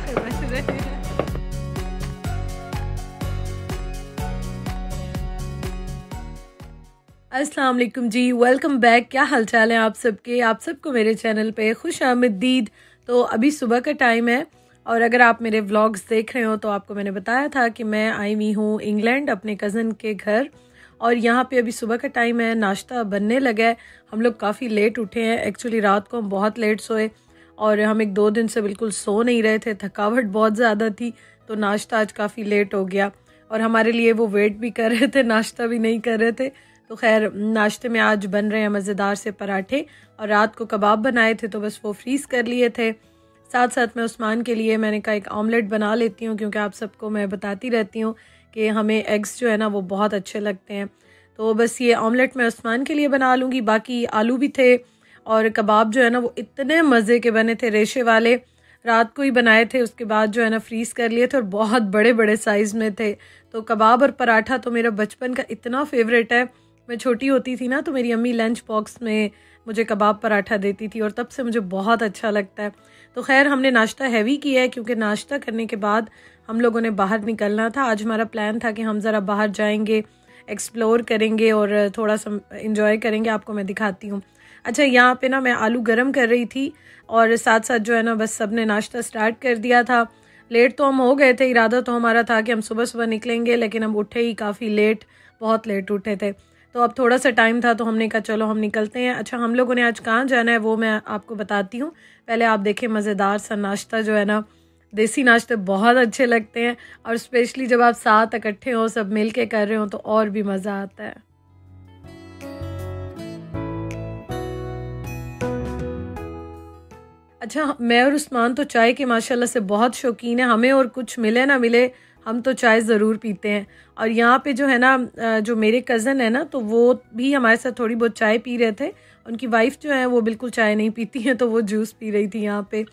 से बच रहे हैं। अस्सलाम वालेकुम जी, वेलकम बैक। क्या हालचाल है आप सबके? आप सबको मेरे चैनल पे खुश आमदीद। तो अभी सुबह का टाइम है और अगर आप मेरे व्लॉग्स देख रहे हो तो आपको मैंने बताया था कि मैं आई हुई हूँ इंग्लैंड अपने कज़न के घर, और यहाँ पे अभी सुबह का टाइम है, नाश्ता बनने लगा है। हम लोग काफ़ी लेट उठे हैं, एक्चुअली रात को हम बहुत लेट सोए और हम 1-2 दिन से बिल्कुल सो नहीं रहे थे, थकावट बहुत ज़्यादा थी, तो नाश्ता आज काफ़ी लेट हो गया और हमारे लिए वो वेट भी कर रहे थे, नाश्ता भी नहीं कर रहे थे। तो खैर नाश्ते में आज बन रहे हैं मज़ेदार से पराठे, और रात को कबाब बनाए थे तो बस वो फ्रीज़ कर लिए थे। साथ साथ में उस्मान के लिए मैंने कहा एक ऑमलेट बना लेती हूँ, क्योंकि आप सबको मैं बताती रहती हूँ कि हमें एग्स जो है ना वो बहुत अच्छे लगते हैं। तो बस ये ऑमलेट मैं उस्मान के लिए बना लूँगी। बाकी आलू भी थे और कबाब जो है ना वो इतने मज़े के बने थे, रेशे वाले, रात को ही बनाए थे, उसके बाद जो है ना फ्रीज़ कर लिए थे और बहुत बड़े बड़े साइज़ में थे। तो कबाब और पराठा तो मेरा बचपन का इतना फेवरेट है। मैं छोटी होती थी ना तो मेरी अम्मी लंच बॉक्स में मुझे कबाब पराठा देती थी और तब से मुझे बहुत अच्छा लगता है। तो खैर हमने नाश्ता हैवी किया है, क्योंकि नाश्ता करने के बाद हम लोगों ने बाहर निकलना था। आज हमारा प्लान था कि हम ज़रा बाहर जाएंगे, एक्सप्लोर करेंगे और थोड़ा सा इंजॉय करेंगे। आपको मैं दिखाती हूँ। अच्छा, यहाँ पे ना मैं आलू गरम कर रही थी और साथ साथ जो है ना बस सब ने नाश्ता स्टार्ट कर दिया था। लेट तो हम हो गए थे, इरादा तो हमारा था कि हम सुबह सुबह निकलेंगे, लेकिन हम उठे ही काफ़ी लेट, बहुत लेट उठे थे। तो अब थोड़ा सा टाइम था तो हमने कहा चलो हम निकलते हैं। अच्छा, हम लोगों ने आज कहाँ जाना है वो मैं आपको बताती हूँ। पहले आप देखें मज़ेदार सा नाश्ता जो है ना, देसी नाश्ते बहुत अच्छे लगते हैं और स्पेशली जब आप साथ इकट्ठे हो, सब मिल के कर रहे हो तो और भी मज़ा आता है। अच्छा, मैं और उस्मान तो चाय के माशाल्लाह से बहुत शौकीन है। हमें और कुछ मिले ना मिले, हम तो चाय ज़रूर पीते हैं। और यहाँ पे जो है ना जो मेरे कज़न है ना, तो वो भी हमारे साथ थोड़ी बहुत चाय पी रहे थे। उनकी वाइफ जो है वो बिल्कुल चाय नहीं पीती है, तो वो जूस पी रही थी यहाँ पे।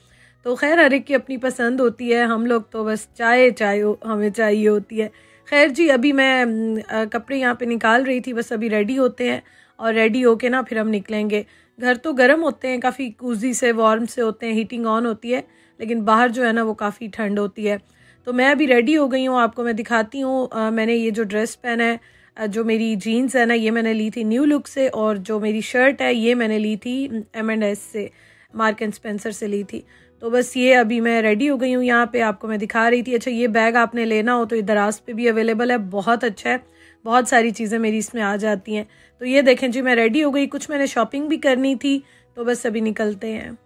तो खैर हर एक की अपनी पसंद होती है, हम लोग तो बस चाय चाय हमें चाहिए होती है। खैर जी, अभी मैं कपड़े यहाँ पे निकाल रही थी, बस अभी रेडी होते हैं और रेडी होके ना फिर हम निकलेंगे। घर तो गर्म होते हैं, काफ़ी कूजी से वार्म से होते हैं, हीटिंग ऑन होती है, लेकिन बाहर जो है ना वो काफ़ी ठंड होती है। तो मैं अभी रेडी हो गई हूँ, आपको मैं दिखाती हूँ। मैंने ये जो ड्रेस पहना है, जो मेरी जीन्स है ना, ये मैंने ली थी न्यू लुक से, और जो मेरी शर्ट है ये मैंने ली थी M&S से, मार्क एंड स्पेंसर से ली थी। तो बस ये अभी मैं रेडी हो गई हूँ, यहाँ पे आपको मैं दिखा रही थी। अच्छा, ये बैग आपने लेना हो तो ये दराज पे भी अवेलेबल है, बहुत अच्छा है, बहुत सारी चीज़ें मेरी इसमें आ जाती हैं। तो ये देखें जी, मैं रेडी हो गई, कुछ मैंने शॉपिंग भी करनी थी, तो बस अभी निकलते हैं।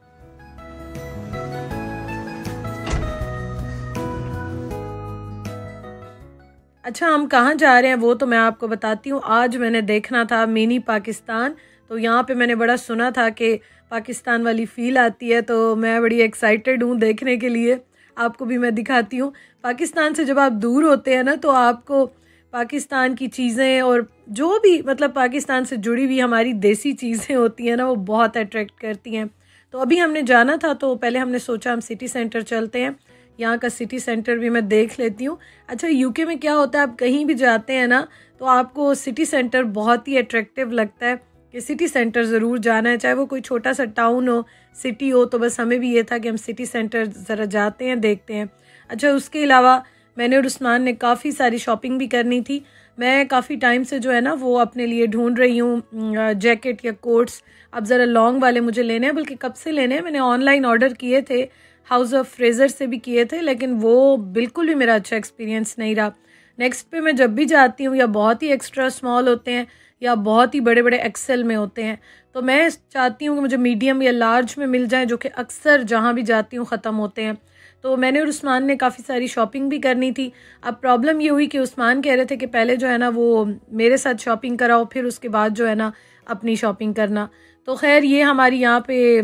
अच्छा, हम कहाँ जा रहे हैं वो तो मैं आपको बताती हूँ। आज मैंने देखना था मिनी पाकिस्तान, तो यहाँ पे मैंने बड़ा सुना था कि पाकिस्तान वाली फ़ील आती है, तो मैं बड़ी एक्साइटेड हूँ देखने के लिए। आपको भी मैं दिखाती हूँ। पाकिस्तान से जब आप दूर होते हैं ना, तो आपको पाकिस्तान की चीज़ें और जो भी मतलब पाकिस्तान से जुड़ी हुई हमारी देसी चीज़ें होती हैं ना, वो बहुत अट्रैक्ट करती हैं। तो अभी हमने जाना था, तो पहले हमने सोचा हम सिटी सेंटर चलते हैं, यहाँ का सिटी सेंटर भी मैं देख लेती हूँ। अच्छा, यूके में क्या होता है, आप कहीं भी जाते हैं ना तो आपको सिटी सेंटर बहुत ही अट्रैक्टिव लगता है कि सिटी सेंटर ज़रूर जाना है, चाहे वो कोई छोटा सा टाउन हो, सिटी हो। तो बस हमें भी ये था कि हम सिटी सेंटर ज़रा जाते हैं, देखते हैं। अच्छा, उसके अलावा मैंने और उस्मान ने काफ़ी सारी शॉपिंग भी करनी थी। मैं काफ़ी टाइम से जो है ना वो अपने लिए ढूंढ रही हूँ जैकेट या कोट्स। अब ज़रा लॉन्ग वाले मुझे लेने हैं, बल्कि कब से लेने हैं, मैंने ऑनलाइन ऑर्डर किए थे, हाउस ऑफ फ्रेज़र से भी किए थे, लेकिन वो बिल्कुल भी मेरा अच्छा एक्सपीरियंस नहीं रहा। नेक्स्ट पे मैं जब भी जाती हूँ, या बहुत ही एक्स्ट्रा स्मॉल होते हैं या बहुत ही बड़े बड़े एक्सेल में होते हैं, तो मैं चाहती हूँ कि मुझे मीडियम या लार्ज में मिल जाए, जो कि अक्सर जहाँ भी जाती हूँ ख़त्म होते हैं। तो मैंने और उस्मान ने काफ़ी सारी शॉपिंग भी करनी थी। अब प्रॉब्लम ये हुई कि उस्मान कह रहे थे कि पहले जो है ना वो मेरे साथ शॉपिंग कराओ, फिर उसके बाद जो है ना अपनी शॉपिंग करना। तो खैर ये हमारी यहाँ पे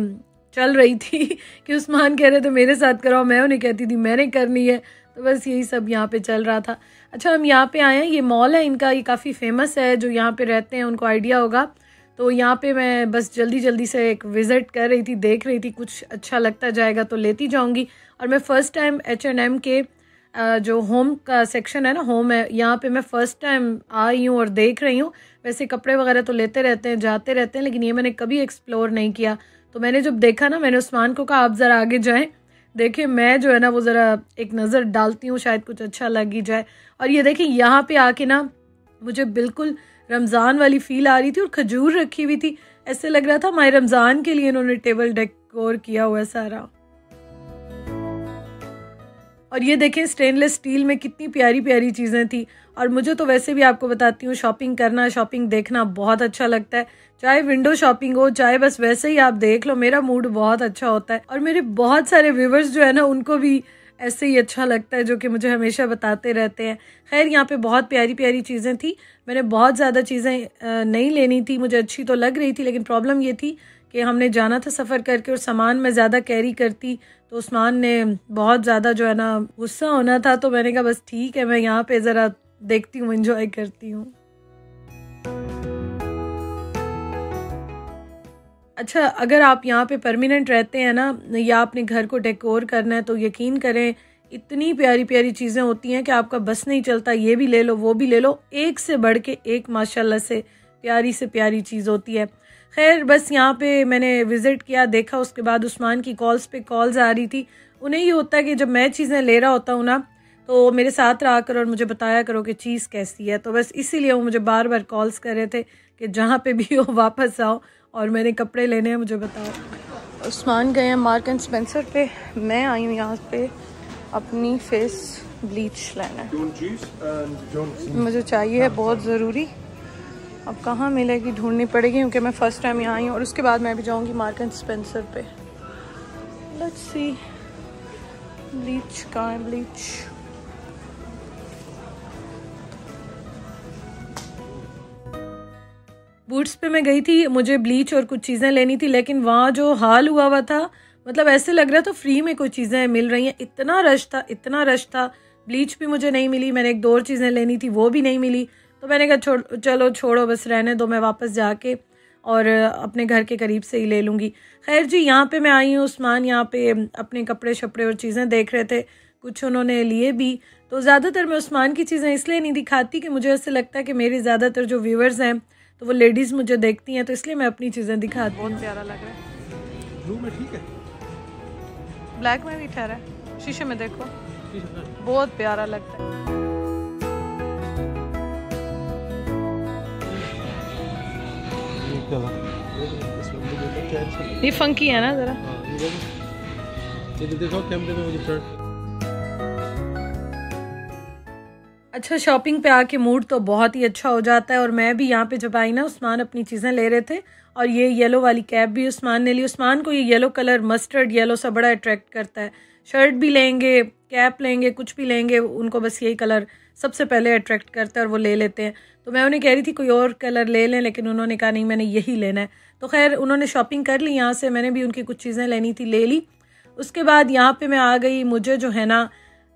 चल रही थी कि उस्मान कह रहे थे मेरे साथ कराओ, मैं उन्हें कहती थी मैंने करनी है। तो बस यही सब यहाँ पे चल रहा था। अच्छा, हम यहाँ पे आए हैं, ये मॉल है इनका, ये काफ़ी फेमस है, जो यहाँ पे रहते हैं उनको आइडिया होगा। तो यहाँ पे मैं बस जल्दी जल्दी से एक विज़िट कर रही थी, देख रही थी, कुछ अच्छा लगता जाएगा तो लेती जाऊँगी। और मैं फ़र्स्ट टाइम H&M के जो होम का सेक्शन है ना, होम है, यहाँ पे मैं फ़र्स्ट टाइम आई हूँ और देख रही हूँ। वैसे कपड़े वगैरह तो लेते रहते हैं, जाते रहते हैं, लेकिन ये मैंने कभी एक्सप्लोर नहीं किया। तो मैंने जब देखा ना, मैंने उस्मान को कहा आप ज़रा आगे जाएं, देखिए मैं जो है ना वो ज़रा एक नज़र डालती हूँ, शायद कुछ अच्छा लग ही जाए। और ये देखिए यहाँ पे आके ना मुझे बिल्कुल रमज़ान वाली फ़ील आ रही थी और खजूर रखी हुई थी, ऐसे लग रहा था माह रमज़ान के लिए इन्होंने टेबल डेकोर किया हुआ है सारा। और ये देखें स्टेनलेस स्टील में कितनी प्यारी प्यारी चीज़ें थी। और मुझे तो वैसे भी आपको बताती हूँ शॉपिंग करना, शॉपिंग देखना बहुत अच्छा लगता है, चाहे विंडो शॉपिंग हो चाहे बस वैसे ही आप देख लो, मेरा मूड बहुत अच्छा होता है। और मेरे बहुत सारे व्यूवर्स जो है ना उनको भी ऐसे ही अच्छा लगता है, जो कि मुझे हमेशा बताते रहते हैं। खैर यहाँ पे बहुत प्यारी प्यारी चीज़ें थी, मैंने बहुत ज़्यादा चीज़ें नहीं लेनी थी, मुझे अच्छी तो लग रही थी, लेकिन प्रॉब्लम ये थी कि हमने जाना था सफ़र करके और सामान मैं ज़्यादा कैरी करती तो उस्मान ने बहुत ज़्यादा जो है ना गुस्सा होना था। तो मैंने कहा बस ठीक है, मैं यहाँ पे ज़रा देखती हूँ, एंजॉय करती हूँ। अच्छा, अगर आप यहाँ पे परमानेंट रहते हैं ना या आपने घर को डेकोर करना है तो यकीन करें इतनी प्यारी प्यारी चीज़ें होती हैं कि आपका बस नहीं चलता, ये भी ले लो वो भी ले लो, एक से बढ़ के एक माशाल्लाह से प्यारी चीज़ होती है। खैर बस यहाँ पे मैंने विज़िट किया, देखा, उसके बाद उस्मान की कॉल्स पे कॉल्स आ रही थी। उन्हें ये होता है कि जब मैं चीज़ें ले रहा होता हूँ ना तो मेरे साथ रहा करो और मुझे बताया करो कि चीज़ कैसी है, तो बस इसीलिए वो मुझे बार बार कॉल्स कर रहे थे कि जहाँ पे भी हो वापस आओ और मैंने कपड़े लेने हैं, मुझे बताओ। उस्मान गए हैं मार्क एंड स्पेंसर पे, मैं आई हूँ यहाँ पे अपनी फेस ब्लीच लेना है, मुझे चाहिए बहुत ज़रूरी। अब कहाँ मिलेगी ढूंढनी पड़ेगी क्योंकि मैं फ़र्स्ट टाइम यहाँ आई हूँ और उसके बाद मैं भी जाऊँगी मार्क एंड स्पेंसर पे। लेट्स सी ब्लीच कहाँ है, ब्लीच बूट्स पे मैं गई थी, मुझे ब्लीच और कुछ चीज़ें लेनी थी, लेकिन वहाँ जो हाल हुआ था मतलब ऐसे लग रहा था फ्री में कोई चीज़ें मिल रही हैं, इतना रश था। ब्लीच भी मुझे नहीं मिली, मैंने एक दो और चीज़ें लेनी थी वो भी नहीं मिली, तो मैंने कहा चलो छोड़ो बस रहने दो, मैं वापस जाके और अपने घर के करीब से ही ले लूँगी। खैर जी यहाँ पे मैं आई हूँ, उस्मान यहाँ पे अपने कपड़े शपड़े और चीज़ें देख रहे थे, कुछ उन्होंने लिए भी। तो ज़्यादातर मैं उस्मान की चीज़ें इसलिए नहीं दिखाती कि मुझे ऐसे लगता है कि मेरे ज़्यादातर जो व्यूवर्स हैं तो वो लेडीज़ मुझे देखती हैं, तो इसलिए मैं अपनी चीज़ें दिखाती हूँ। बहुत प्यारा लग रहा है, ब्लू में ठीक है, ब्लैक में भी ठहरा है, शीशे में देखो बहुत प्यारा लगता है। ये फंकी है ना ज़रा, ये देखो कैमरे में मुझे फ्रंट। अच्छा शॉपिंग पे आके मूड तो बहुत ही अच्छा हो जाता है। और मैं भी यहाँ पे जब आई ना, उस्मान अपनी चीज़ें ले रहे थे और ये येलो वाली कैप भी उस्मान ने ली। उस्मान को ये येलो कलर, मस्टर्ड येलो सा बड़ा अट्रैक्ट करता है, शर्ट भी लेंगे कैप लेंगे कुछ भी लेंगे, उनको बस यही कलर सबसे पहले अट्रैक्ट करता है और वो ले लेते हैं। तो मैं उन्हें कह रही थी कोई और कलर ले लें, लेकिन उन्होंने कहा नहीं मैंने यही लेना है। तो खैर उन्होंने शॉपिंग कर ली यहाँ से, मैंने भी उनकी कुछ चीज़ें लेनी थी ले ली। उसके बाद यहाँ पे मैं आ गई, मुझे जो है ना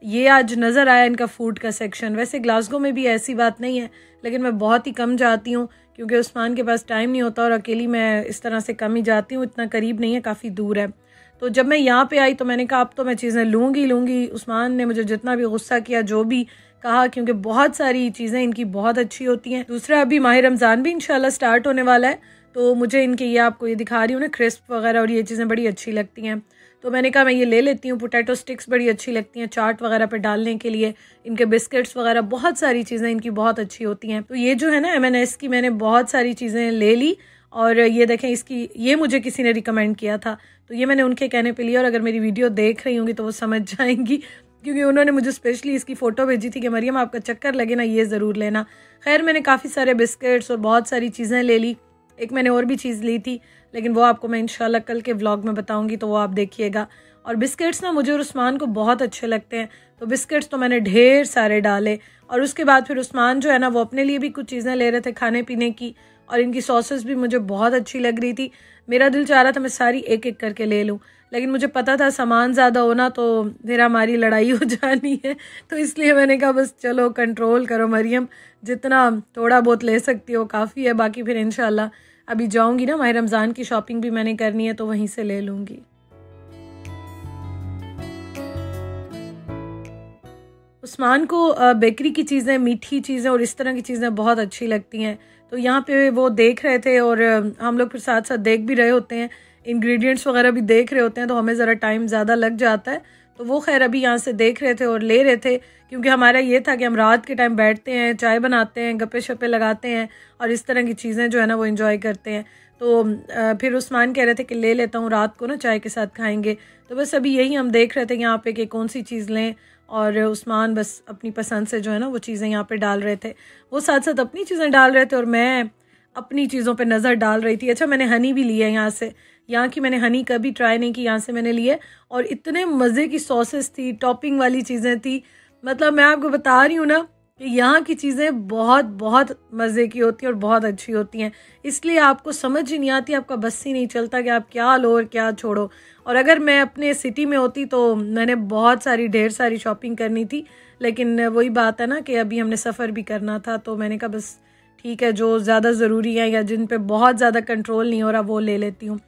ये आज नज़र आया इनका फूड का सेक्शन। वैसे ग्लासगो में भी ऐसी बात नहीं है, लेकिन मैं बहुत ही कम जाती हूँ क्योंकि उस्मान के पास टाइम नहीं होता और अकेली मैं इस तरह से कम ही जाती हूँ, इतना करीब नहीं है, काफ़ी दूर है। तो जब मैं यहाँ पे आई तो मैंने कहा अब तो मैं चीज़ें लूँगी। उस्मान ने मुझे जितना भी गुस्सा किया, जो भी कहा, क्योंकि बहुत सारी चीज़ें इनकी बहुत अच्छी होती हैं। दूसरा अभी माह रमज़ान भी इंशाल्लाह स्टार्ट होने वाला है, तो मुझे इनके ये आपको ये दिखा रही हूँ ना क्रिस्प वगैरह, और ये चीज़ें बड़ी अच्छी लगती हैं। तो मैंने कहा मैं ये ले लेती हूँ। पोटैटो स्टिक्स बड़ी अच्छी लगती हैं चाट वगैरह पे डालने के लिए, इनके बिस्किट्स वगैरह, बहुत सारी चीज़ें इनकी बहुत अच्छी होती हैं। तो ये जो है ना M&S की मैंने बहुत सारी चीज़ें ले ली। और ये देखें इसकी, ये मुझे किसी ने रिकमेंड किया था, तो ये मैंने उनके कहने पे लिया। और अगर मेरी वीडियो देख रही होंगी तो वो समझ जाएंगी, क्योंकि उन्होंने मुझे स्पेशली इसकी फ़ोटो भेजी थी कि मरियम आपका चक्कर लगे ना ये ज़रूर लेना। खैर मैंने काफ़ी सारे बिस्किट्स और बहुत सारी चीज़ें ले ली। एक मैंने और भी चीज़ ली थी, लेकिन वो आपको मैं इंशाल्लाह कल के व्लॉग में बताऊंगी, तो वो आप देखिएगा। और बिस्किट्स ना मुझे और उस्मान को बहुत अच्छे लगते हैं, तो बिस्किट्स तो मैंने ढेर सारे डाले। और उसके बाद फिर उस्मान जो है ना वो अपने लिए भी कुछ चीज़ें ले रहे थे खाने पीने की, और इनकी सॉसेस भी मुझे बहुत अच्छी लग रही थी। मेरा दिल चाह रहा था मैं सारी एक एक करके ले लूँ, लेकिन मुझे पता था सामान ज़्यादा होना तो फिर हमारी लड़ाई हो जानी है, तो इसलिए मैंने कहा बस चलो कंट्रोल करो मरियम, जितना थोड़ा बहुत ले सकती हो काफ़ी है, बाकी फिर इंशाल्लाह अभी जाऊंगी ना, माह रमज़ान की शॉपिंग भी मैंने करनी है तो वहीं से ले लूँगी। उस्मान को बेकरी की चीज़ें, मीठी चीज़ें और इस तरह की चीज़ें बहुत अच्छी लगती हैं, तो यहाँ पे वो देख रहे थे और हम लोग फिर साथ साथ देख भी रहे होते हैं इंग्रेडिएंट्स वगैरह भी देख रहे होते हैं तो हमें ज़रा टाइम ज़्यादा लग जाता है। तो वो खैर अभी यहाँ से देख रहे थे और ले रहे थे, क्योंकि हमारा ये था कि हम रात के टाइम बैठते हैं, चाय बनाते हैं, गप्पे शप्पे लगाते हैं और इस तरह की चीज़ें जो है ना वो इन्जॉय करते हैं। तो फिर उस्मान कह रहे थे कि ले लेता हूँ, रात को ना चाय के साथ खाएंगे। तो बस अभी यही हम देख रहे थे यहाँ पे कि कौन सी चीज़ लें, और उस्मान बस अपनी पसंद से जो है ना वो चीज़ें यहाँ पे डाल रहे थे। वो साथ साथ अपनी चीज़ें डाल रहे थे और मैं अपनी चीज़ों पे नज़र डाल रही थी। अच्छा, मैंने हनी भी ली है यहाँ से, यहाँ की मैंने हनी कभी ट्राई नहीं की, यहाँ से मैंने ली है। और इतने मज़े की सॉसेस थी, टॉपिंग वाली चीज़ें थी, मतलब मैं आपको बता रही हूँ ना कि यहाँ की चीज़ें बहुत बहुत मज़े की होती हैं और बहुत अच्छी होती हैं। इसलिए आपको समझ ही नहीं आती, आपका बस ही नहीं चलता कि आप क्या लो और क्या छोड़ो। और अगर मैं अपने सिटी में होती तो मैंने बहुत सारी ढेर सारी शॉपिंग करनी थी, लेकिन वही बात है ना कि अभी हमने सफ़र भी करना था, तो मैंने कहा बस ठीक है, जो ज़्यादा ज़रूरी है या जिन पे बहुत ज़्यादा कंट्रोल नहीं हो रहा वो ले लेती हूँ।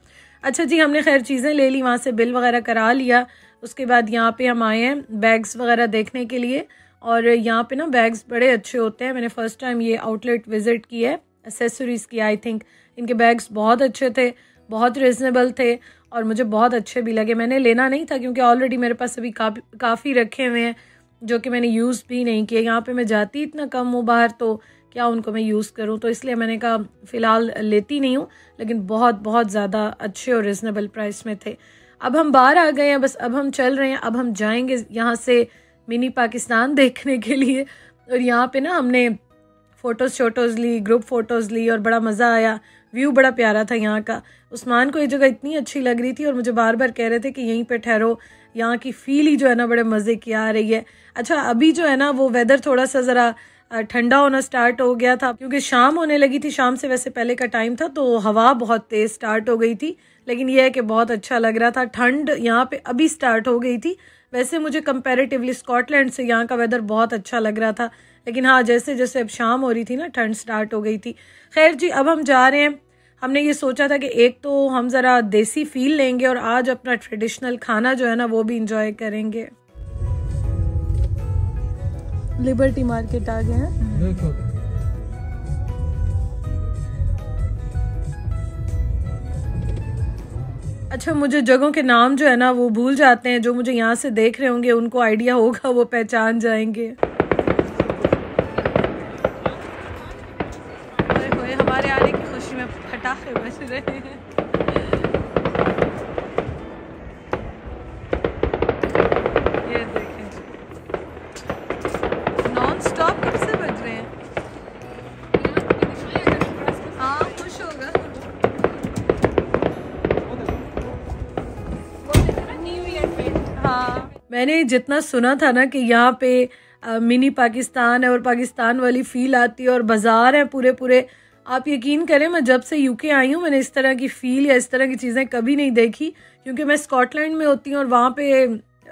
अच्छा जी, हमने खैर चीज़ें ले ली, वहाँ से बिल वगैरह करा लिया। उसके बाद यहाँ पे हम आए हैं बैग्स वगैरह देखने के लिए, और यहाँ पे ना बैग्स बड़े अच्छे होते हैं। मैंने फ़र्स्ट टाइम ये आउटलेट विज़िट किया है एक्सेसरीज़ की। आई थिंक इनके बैग्स बहुत अच्छे थे, बहुत रिजनेबल थे और मुझे बहुत अच्छे भी लगे। मैंने लेना नहीं था क्योंकि ऑलरेडी मेरे पास अभी काफ़ी रखे हुए हैं जो कि मैंने यूज़ भी नहीं किए। यहाँ पे मैं जाती इतना कम हूँ बाहर, तो क्या उनको मैं यूज़ करूँ, तो इसलिए मैंने कहा फ़िलहाल लेती नहीं हूँ। लेकिन बहुत बहुत ज़्यादा अच्छे और रिजनेबल प्राइस में थे। अब हम बाहर आ गए हैं, बस अब हम चल रहे हैं। अब हम जाएंगे यहाँ से मिनी पाकिस्तान देखने के लिए। और यहाँ पे ना हमने फ़ोटोज़ ली, ग्रुप फ़ोटोज़ ली और बड़ा मज़ा आया। व्यू बड़ा प्यारा था यहाँ का। उस्मान को ये जगह इतनी अच्छी लग रही थी और मुझे बार बार कह रहे थे कि यहीं पे ठहरो, यहाँ की फ़ील ही जो है ना बड़े मज़े की आ रही है। अच्छा, अभी जो है ना वो वेदर थोड़ा सा ज़रा ठंडा होना स्टार्ट हो गया था, क्योंकि शाम होने लगी थी। शाम से वैसे पहले का टाइम था तो हवा बहुत तेज़ स्टार्ट हो गई थी, लेकिन यह है कि बहुत अच्छा लग रहा था। ठंड यहाँ पे अभी स्टार्ट हो गई थी। वैसे मुझे कंपैरेटिवली स्कॉटलैंड से यहाँ का वेदर बहुत अच्छा लग रहा था, लेकिन हाँ जैसे जैसे अब शाम हो रही थी ना ठंड स्टार्ट हो गई थी। खैर जी, अब हम जा रहे हैं। हमने ये सोचा था कि एक तो हम ज़रा देसी फील लेंगे और आज अपना ट्रेडिशनल खाना जो है ना वो भी इंजॉय करेंगे। लिबर्टी मार्केट आ गए हैं। अच्छा, मुझे जगहों के नाम जो है ना वो भूल जाते हैं। जो मुझे यहाँ से देख रहे होंगे उनको आइडिया होगा, वो पहचान जाएंगे। हमारे आने की खुशी में पटाखे बज रहे हैं। ये देखें, नॉन स्टॉप कब से बज रहे हैं। हाँ, खुश होगा। हाँ, मैंने जितना सुना था ना कि यहाँ पे मिनी पाकिस्तान है और पाकिस्तान वाली फील आती है और बाज़ार है पूरे पूरे। आप यकीन करें, मैं जब से यूके आई हूँ मैंने इस तरह की फ़ील या इस तरह की चीज़ें कभी नहीं देखी, क्योंकि मैं स्कॉटलैंड में होती हूँ और वहाँ पे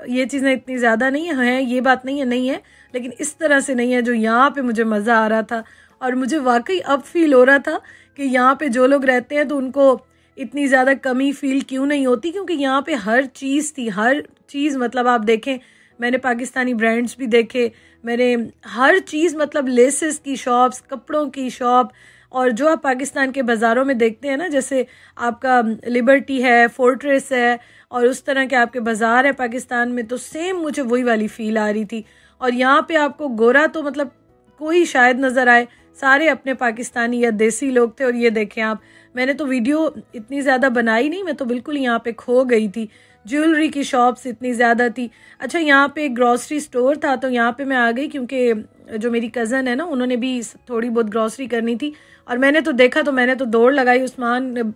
ये चीज़ें इतनी ज़्यादा नहीं है। ये बात नहीं है, लेकिन इस तरह से नहीं है जो यहाँ पे मुझे मज़ा आ रहा था। और मुझे वाकई अब फील हो रहा था कि यहाँ पे जो लोग रहते हैं तो उनको इतनी ज़्यादा कमी फील क्यों नहीं होती, क्योंकि यहाँ पे हर चीज़ थी, हर चीज़। मतलब आप देखें, मैंने पाकिस्तानी ब्रांड्स भी देखे, मैंने हर चीज़, मतलब लेसेस की शॉप्स, कपड़ों की शॉप, और जो आप पाकिस्तान के बाज़ारों में देखते हैं ना, जैसे आपका लिबर्टी है, फोर्ट्रेस है और उस तरह के आपके बाज़ार है पाकिस्तान में, तो सेम मुझे वही वाली फ़ील आ रही थी। और यहाँ पे आपको गोरा तो मतलब कोई शायद नज़र आए, सारे अपने पाकिस्तानी या देसी लोग थे। और ये देखें आप, मैंने तो वीडियो इतनी ज़्यादा बनाई नहीं, मैं तो बिल्कुल यहाँ पे खो गई थी। ज्वेलरी की शॉप्स इतनी ज़्यादा थी। अच्छा, यहाँ पे एक ग्रॉसरी स्टोर था तो यहाँ पे मैं आ गई, क्योंकि जो मेरी कज़न है ना उन्होंने भी थोड़ी बहुत ग्रॉसरी करनी थी और मैंने तो देखा तो मैंने तो दौड़ लगाई। उस्मान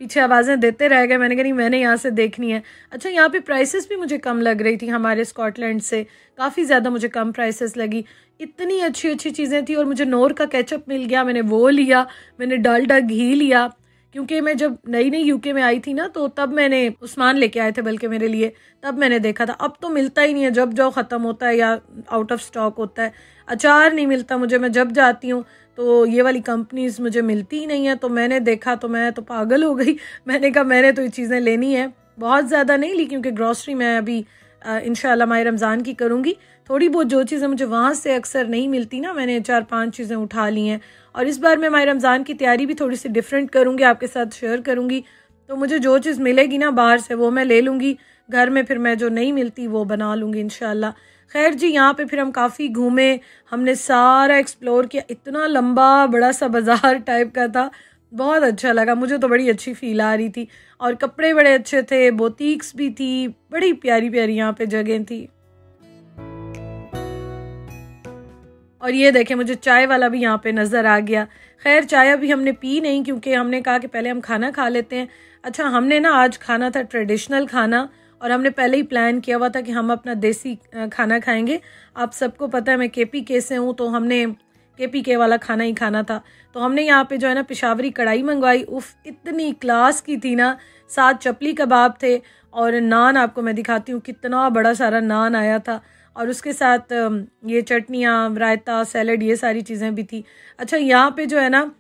पीछे आवाज़ें देते रह गए। मैंने कहा नहीं, मैंने यहाँ से देखनी है। अच्छा, यहाँ पे प्राइसेस भी मुझे कम लग रही थी, हमारे स्कॉटलैंड से काफ़ी ज़्यादा मुझे कम प्राइसेस लगी। इतनी अच्छी अच्छी चीज़ें थी। और मुझे नोर का केचप मिल गया, मैंने वो लिया। मैंने डालडा घी लिया, क्योंकि मैं जब नई नई यूके में आई थी ना तो तब मैंने, उस्मान लेके आए थे बल्कि मेरे लिए, तब मैंने देखा था। अब तो मिलता ही नहीं है, जब जाओ ख़त्म होता है या आउट ऑफ स्टॉक होता है। अचार नहीं मिलता मुझे, मैं जब जाती हूँ तो ये वाली कंपनीज मुझे मिलती ही नहीं है। तो मैंने देखा तो मैं तो पागल हो गई। मैंने कहा मैंने तो ये चीज़ें लेनी है। बहुत ज़्यादा नहीं ली, क्योंकि ग्रॉसरी मैं अभी इंशाल्लाह माह रमज़ान की करूँगी। थोड़ी बहुत जो चीज़ें मुझे वहाँ से अक्सर नहीं मिलती ना, मैंने 4-5 चीज़ें उठा ली हैं। और इस बार मैं माह रमज़ान की तैयारी भी थोड़ी सी डिफरेंट करूँगी, आपके साथ शेयर करूँगी। तो मुझे जो चीज़ मिलेगी ना बाहर से वो मैं ले लूँगी, घर में फिर मैं जो नहीं मिलती वो बना लूँगी इंशाल्लाह। खैर जी, यहाँ पे फिर हम काफ़ी घूमे, हमने सारा एक्सप्लोर किया। इतना लंबा बड़ा सा बाज़ार टाइप का था, बहुत अच्छा लगा मुझे, तो बड़ी अच्छी फील आ रही थी। और कपड़े बड़े अच्छे थे, बोतीक्स भी थी, बड़ी प्यारी प्यारी यहाँ पे जगह थी। और ये देखें, मुझे चाय वाला भी यहाँ पे नज़र आ गया। खैर चाय अभी हमने पी नहीं, क्योंकि हमने कहा कि पहले हम खाना खा लेते हैं। अच्छा, हमने ना आज खाना था ट्रेडिशनल खाना, और हमने पहले ही प्लान किया हुआ था कि हम अपना देसी खाना खाएंगे। आप सबको पता है मैं KPK से हूँ, तो हमने KPK वाला खाना ही खाना था। तो हमने यहाँ पे जो है ना पिशावरी कढ़ाई मंगवाई। उफ, इतनी क्लास की थी ना। 7 चपली कबाब थे, और नान आपको मैं दिखाती हूँ, कितना बड़ा सारा नान आया था। और उसके साथ ये चटनियाँ, रायता, सैलड, ये सारी चीज़ें भी थी। अच्छा, यहाँ पे जो है ना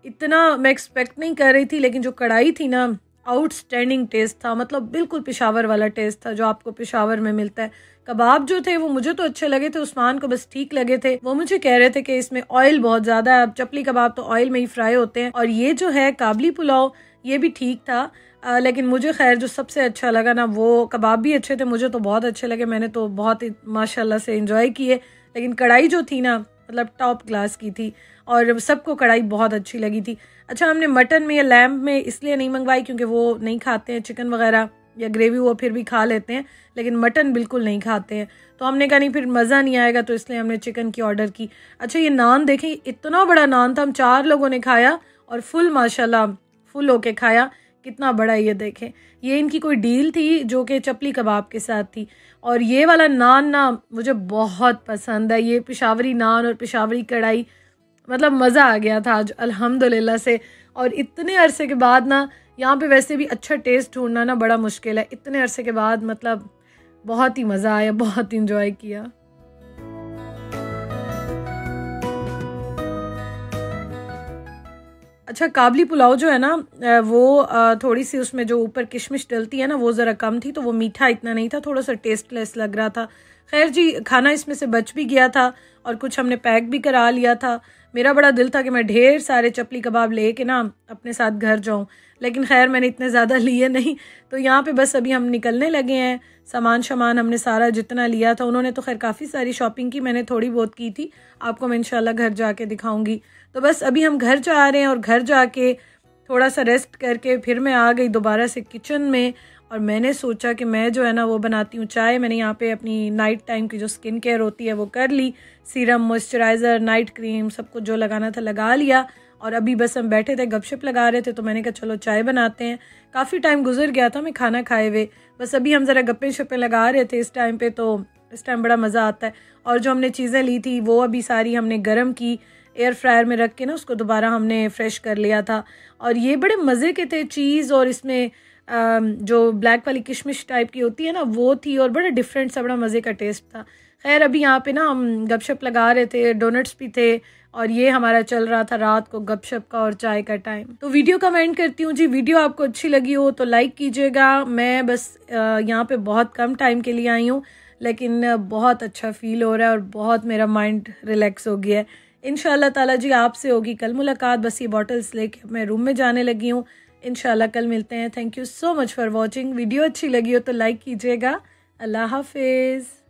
इतना मैं एक्सपेक्ट नहीं कर रही थी, लेकिन जो कढ़ाई थी ना, आउटस्टैंडिंग टेस्ट था। मतलब बिल्कुल पेशावर वाला टेस्ट था जो आपको पेशावर में मिलता है। कबाब जो थे वो मुझे तो अच्छे लगे थे, उस्मान को बस ठीक लगे थे। वो मुझे कह रहे थे कि इसमें ऑयल बहुत ज़्यादा है। अब चपली कबाब तो ऑयल में ही फ्राई होते हैं। और ये जो है काबली पुलाव, ये भी ठीक था। लेकिन मुझे खैर जो सबसे अच्छा लगा ना, वो कबाब भी अच्छे थे, मुझे तो बहुत अच्छे लगे। मैंने तो बहुत ही माशाल्लाह से एंजॉय किए। लेकिन कढ़ाई जो थी ना, मतलब टॉप क्लास की थी, और सबको कढ़ाई बहुत अच्छी लगी थी। अच्छा, हमने मटन में या लैम्ब में इसलिए नहीं मंगवाई क्योंकि वो नहीं खाते हैं चिकन वगैरह या ग्रेवी, वो फिर भी खा लेते हैं, लेकिन मटन बिल्कुल नहीं खाते हैं। तो हमने कहा नहीं, फिर मज़ा नहीं आएगा, तो इसलिए हमने चिकन की ऑर्डर की। अच्छा, ये नान देखें, इतना बड़ा नान था, हम 4 लोगों ने खाया, और फुल माशाल्लाह फुल होके खाया। कितना बड़ा ये देखें। ये इनकी कोई डील थी जो कि चपली कबाब के साथ थी। और ये वाला नान ना मुझे बहुत पसंद है, ये पेशावरी नान और पेशावरी कढ़ाई, मतलब मज़ा आ गया था आज अल्हम्दुलिल्लाह से। और इतने अरसे के बाद ना, यहाँ पे वैसे भी अच्छा टेस्ट ढूंढना ना बड़ा मुश्किल है, इतने अरसे के बाद मतलब बहुत ही मज़ा आया, बहुत इंजॉय किया। अच्छा, काबली पुलाव जो है ना, वो थोड़ी सी उसमें जो ऊपर किशमिश डलती है ना, वो ज़रा कम थी, तो वो मीठा इतना नहीं था, थोड़ा सा टेस्टलेस लग रहा था। खैर जी, खाना इसमें से बच भी गया था, और कुछ हमने पैक भी करा लिया था। मेरा बड़ा दिल था कि मैं ढेर सारे चपली कबाब ले के ना अपने साथ घर जाऊँ, लेकिन खैर मैंने इतने ज़्यादा लिए नहीं। तो यहाँ पे बस अभी हम निकलने लगे हैं। सामान हमने सारा जितना लिया था, उन्होंने तो खैर काफ़ी सारी शॉपिंग की, मैंने थोड़ी बहुत की थी, आपको मैं इंशाल्लाह घर जाके दिखाऊंगी। तो बस अभी हम घर जा रहे हैं, और घर जाके थोड़ा सा रेस्ट करके फिर मैं आ गई दोबारा से किचन में। और मैंने सोचा कि मैं जो है ना वो बनाती हूँ चाय। मैंने यहाँ पे अपनी नाइट टाइम की जो स्किन केयर होती है वो कर ली, सीरम, मॉइस्चराइज़र, नाइट क्रीम, सब कुछ जो लगाना था लगा लिया। और अभी बस हम बैठे थे, गपशप लगा रहे थे, तो मैंने कहा चलो चाय बनाते हैं। काफ़ी टाइम गुजर गया था मैं खाना खाए हुए, बस अभी हम ज़रा गप्पे शप्पे लगा रहे थे इस टाइम पे, तो इस टाइम बड़ा मज़ा आता है। और जो हमने चीज़ें ली थी वो अभी सारी हमने गर्म की, एयर फ्रायर में रख के ना उसको दोबारा हमने फ्रेश कर लिया था। और ये बड़े मज़े के थे चीज़, और इसमें जो ब्लैक वाली किशमिश टाइप की होती है ना वो थी, और बड़ा डिफरेंट सा बड़ा मज़े का टेस्ट था। खैर अभी यहाँ पे ना हम गपशप लगा रहे थे, डोनट्स भी थे, और ये हमारा चल रहा था रात को गपशप का और चाय का टाइम। तो वीडियो कमेंट करती हूँ जी, वीडियो आपको अच्छी लगी हो तो लाइक कीजिएगा। मैं बस यहाँ पे बहुत कम टाइम के लिए आई हूँ, लेकिन बहुत अच्छा फील हो रहा है, और बहुत मेरा माइंड रिलैक्स हो गया है। इंशाल्लाह ताला जी आपसे होगी कल मुलाकात। बस ये बॉटल्स लेके मैं रूम में जाने लगी हूँ, इंशाल्लाह कल मिलते हैं। Thank you so much for watching. Video अच्छी लगी हो तो लाइक कीजिएगा। अल्लाह हाफिज़।